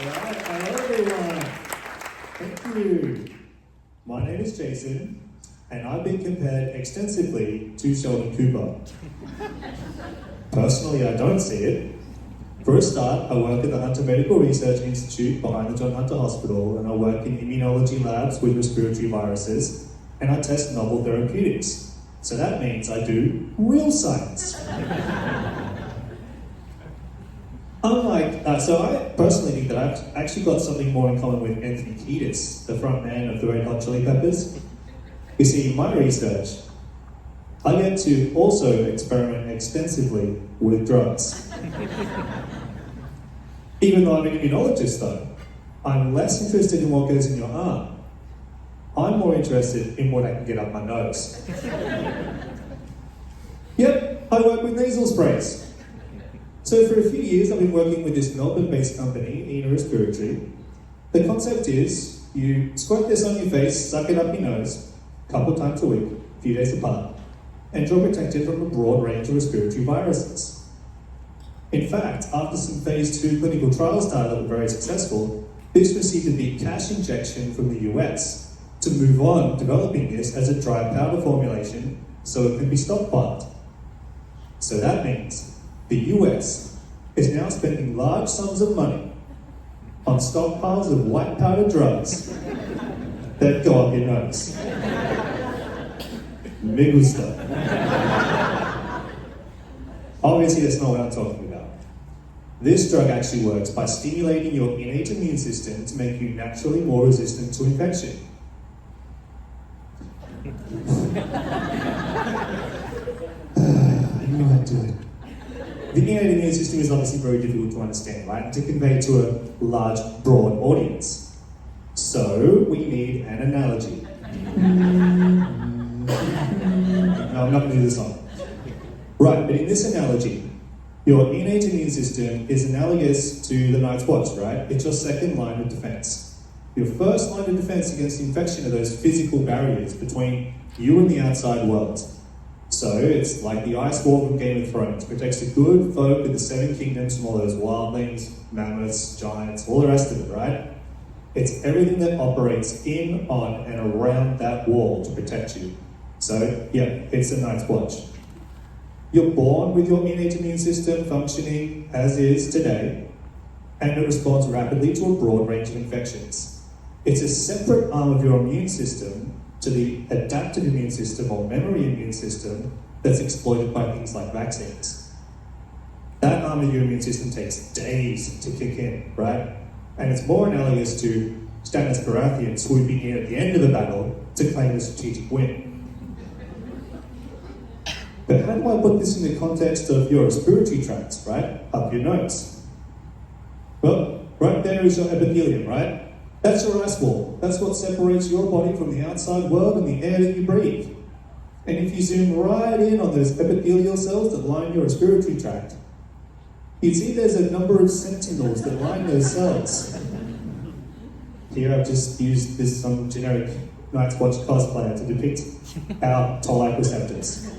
Alright, hello everyone. Thank you. My name is Jason, and I've been compared extensively to Sheldon Cooper. Personally, I don't see it. For a start, I work at the Hunter Medical Research Institute behind the John Hunter Hospital, and I work in immunology labs with respiratory viruses, and I test novel therapeutics. So that means I do real science. So I personally think that I've actually got something more in common with Anthony Kiedis, the front man of the Red Hot Chili Peppers. You see, in my research, I get to also experiment extensively with drugs. Even though I'm an immunologist though, I'm less interested in what goes in your arm. I'm more interested in what I can get up my nose. Yep, I work with nasal sprays. So for a few years I've been working with this Melbourne-based company, ENA Respiratory. The concept is, you squirt this on your face, suck it up your nose, a couple times a week, a few days apart, and you're protected from a broad range of respiratory viruses. In fact, after some phase 2 clinical trials started that were very successful, this received a big cash injection from the US to move on developing this as a dry powder formulation so it can be stockpiled. So that means the US is now spending large sums of money on stockpiles of white powder drugs that go up your nose. Me gusta. Obviously, that's not what I'm talking about. This drug actually works by stimulating your innate immune system to make you naturally more resistant to infection. I knew I'd do it. The innate immune system is obviously very difficult to understand, right? And to convey to a large, broad audience. So, we need an analogy. No, I'm not going to do this song. Right, but in this analogy, your innate immune system is analogous to the Night's Watch, right? It's your second line of defense. Your first line of defense against infection are those physical barriers between you and the outside world. So it's like the ice wall from Game of Thrones. It protects the good folk of the Seven Kingdoms from all those wildlings, mammoths, giants, all the rest of it, right? It's everything that operates in, on, and around that wall to protect you. So, yeah, it's a Night's Watch. You're born with your innate immune system functioning as is today, and it responds rapidly to a broad range of infections. It's a separate arm of your immune system to the adaptive immune system or memory immune system that's exploited by things like vaccines. That arm of your immune system takes days to kick in, right? And it's more analogous to Stannis Baratheon swooping in at the end of the battle to claim a strategic win. But how do I put this in the context of your respiratory tracts, right? Up your nose. Well, right there is your epithelium, right? That's your ice wall. That's what separates your body from the outside world and the air that you breathe. And if you zoom right in on those epithelial cells that line your respiratory tract, you'd see there's a number of sentinels that line those cells. Here I've just used this some generic Night's Watch cosplayer to depict our toll-like receptors.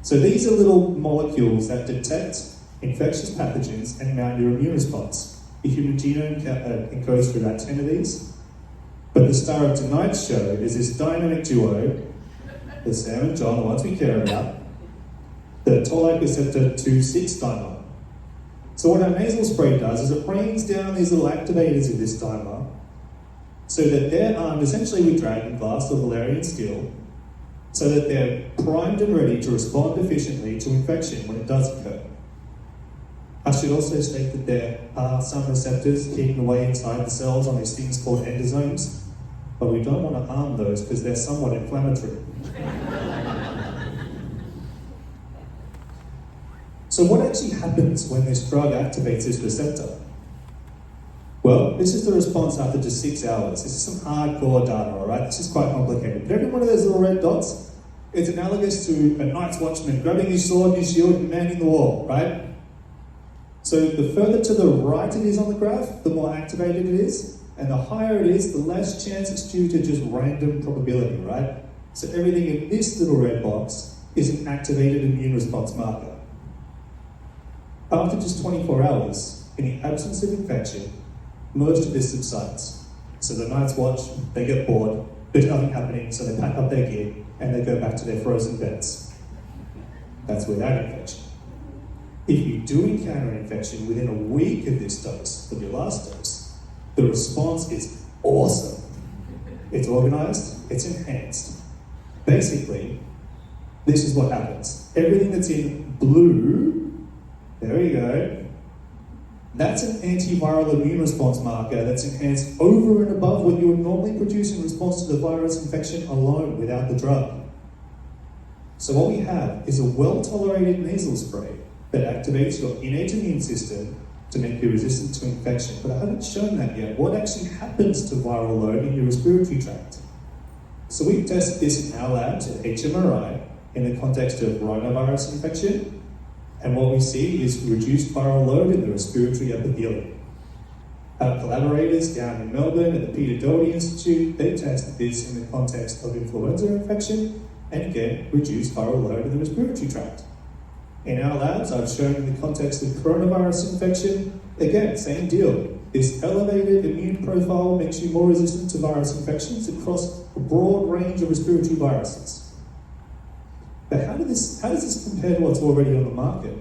So these are little molecules that detect infectious pathogens and mount your immune response. The human genome encodes for about 10 of these. But the star of tonight's show is this dynamic duo, the Sam and John, the ones we care about, the toll-like receptor 2,6 dimer. So what our nasal spray does is it brings down these little activators of this dimer so that they're armed essentially with dragonglass or Valerian steel, so that they're primed and ready to respond efficiently to infection when it does occur. I should also state that there are some receptors hidden away inside the cells on these things called endosomes, but we don't want to harm those because they're somewhat inflammatory. So what actually happens when this drug activates this receptor? Well, this is the response after just 6 hours. This is some hardcore data, all right? This is quite complicated. But every one of those little red dots, it's analogous to a Night's Watchman grabbing his sword and his shield and manning the wall, right? So the further to the right it is on the graph, the more activated it is, and the higher it is, the less chance it's due to just random probability, right? So everything in this little red box is an activated immune response marker. After just 24 hours, in the absence of infection, most of this subsides. So the nights watch, they get bored, there's nothing happening, so they pack up their gear and they go back to their frozen beds. That's without infection. If you do encounter an infection within a week of this dose, of your last dose, the response is awesome. It's organized, it's enhanced. Basically, this is what happens. Everything that's in blue, there we go, that's an antiviral immune response marker that's enhanced over and above what you would normally produce in response to the virus infection alone without the drug. So what we have is a well-tolerated nasal spray that activates your innate immune system to make you resistant to infection. But I haven't shown that yet. What actually happens to viral load in your respiratory tract? So we've tested this in our labs at HMRI in the context of coronavirus infection, and what we see is reduced viral load in the respiratory epithelium. Our collaborators down in Melbourne at the Peter Doherty Institute, they tested this in the context of influenza infection, and again, reduced viral load in the respiratory tract. In our labs, I've shown in the context of coronavirus infection, again, same deal. This elevated immune profile makes you more resistant to virus infections across a broad range of respiratory viruses. But how does this compare to what's already on the market?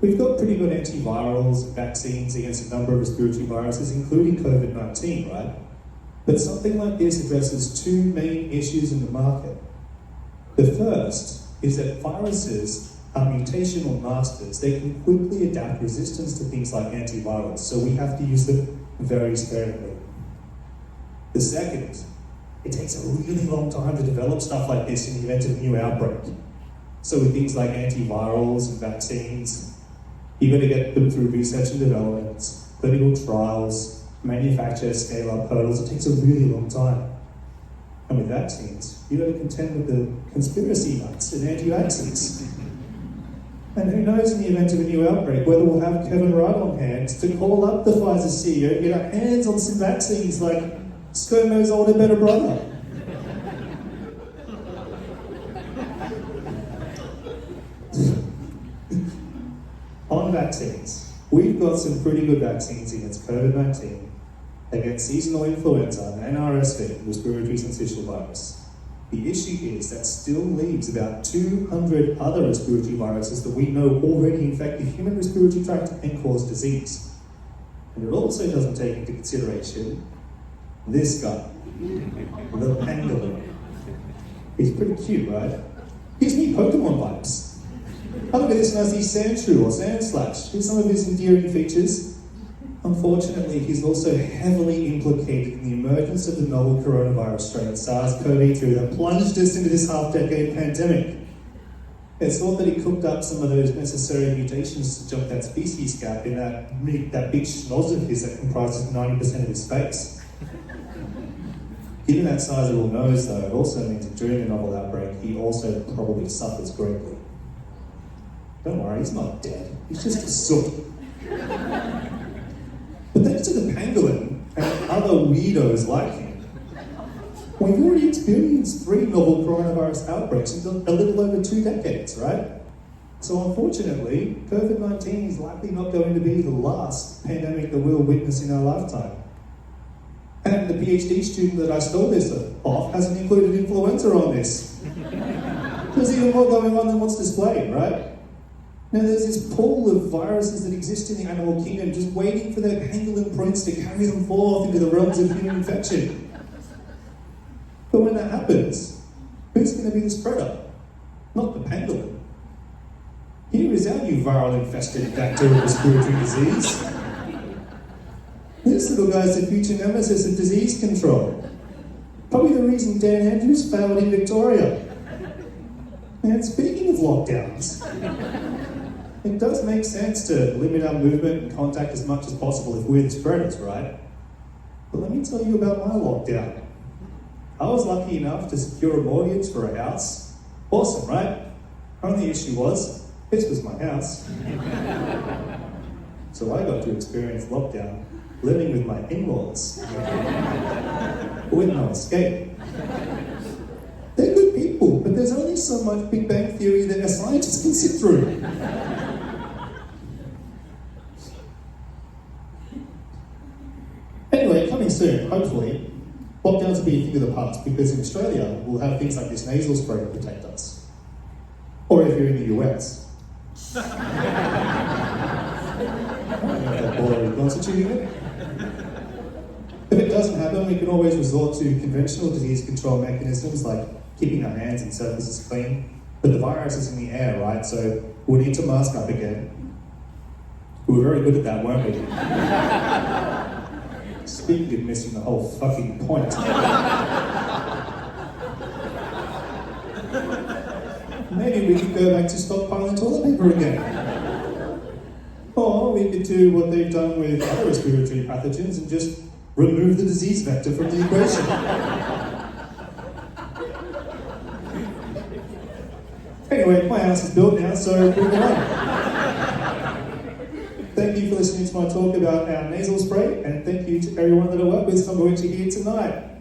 We've got pretty good antivirals, vaccines against a number of respiratory viruses, including COVID-19, right? But something like this addresses two main issues in the market. The first is that viruses are mutational masters. They can quickly adapt resistance to things like antivirals, so we have to use them very sparingly. The second, it takes a really long time to develop stuff like this in the event of a new outbreak. So with things like antivirals and vaccines, you've got to get them through research and development, clinical trials, manufacture, scale-up hurdles. It takes a really long time. And with vaccines, you've got to contend with the conspiracy nuts and anti-vaxxers. And who knows in the event of a new outbreak whether we'll have Kevin Rudd on hand to call up the Pfizer CEO and get our hands on some vaccines like ScoMo's older, better brother. On vaccines, we've got some pretty good vaccines against COVID-19, against seasonal influenza and RSV, respiratory syncytial virus. The issue is that still leaves about 200 other respiratory viruses that we know already infect the human respiratory tract and cause disease. And it also doesn't take into consideration this guy, the pangolin. He's pretty cute, right? Gives me Pokemon vibes. I look at this and I see Sandshrew or Sandslash. Here's some of his endearing features. Unfortunately, he's also heavily implicated in the emergence of the novel coronavirus strain, SARS-CoV-2, that plunged us into this half-decade pandemic. It's thought that he cooked up some of those necessary mutations to jump that species gap in that big schnoz of his that comprises 90% of his face. Given that sizable nose, though, it also means that during the novel outbreak, he also probably suffers greatly. Don't worry, he's not dead. He's just a soot. But thanks to the pangolin and other weirdos like him, we've already experienced 3 novel coronavirus outbreaks in a little over 2 decades, right? So unfortunately, COVID-19 is likely not going to be the last pandemic that we'll witness in our lifetime. And the PhD student that I stole this off hasn't included influenza on this. There's even more going on than what's displayed, right? Now there's this pool of viruses that exist in the animal kingdom just waiting for their pangolin prince to carry them forth into the realms of human infection. But when that happens, who's going to be the spreader? Not the pangolin. Here is our new viral-infested bacterial respiratory disease. This little guy's the future nemesis of disease control. Probably the reason Dan Andrews failed in Victoria. And speaking of lockdowns, it does make sense to limit our movement and contact as much as possible if we're the spreaders, right? But let me tell you about my lockdown. I was lucky enough to secure a mortgage for a house. Awesome, right? Only issue was, this was my house. So I got to experience lockdown living with my in-laws. With no escape. They're good people, but there's only so much Big Bang Theory that a scientist can sit through. pretty soon, hopefully, lockdowns will be a thing of the past, because in Australia, we'll have things like this nasal spray to protect us. Or if you're in the US. I don't know if that borer is constituting it. If it doesn't happen, we can always resort to conventional disease control mechanisms like keeping our hands and surfaces clean. But the virus is in the air, right? So we'll need to mask up again. We were very good at that, weren't we? Speaking of missing the whole fucking point. Maybe we could go back to stockpiling toilet paper again. Or we could do what they've done with other respiratory pathogens and just remove the disease vector from the equation. Anyway, my house is built now, so moving on. Thank you for listening to my talk about our nasal spray, and thank you to everyone that I work with, some of which are here tonight.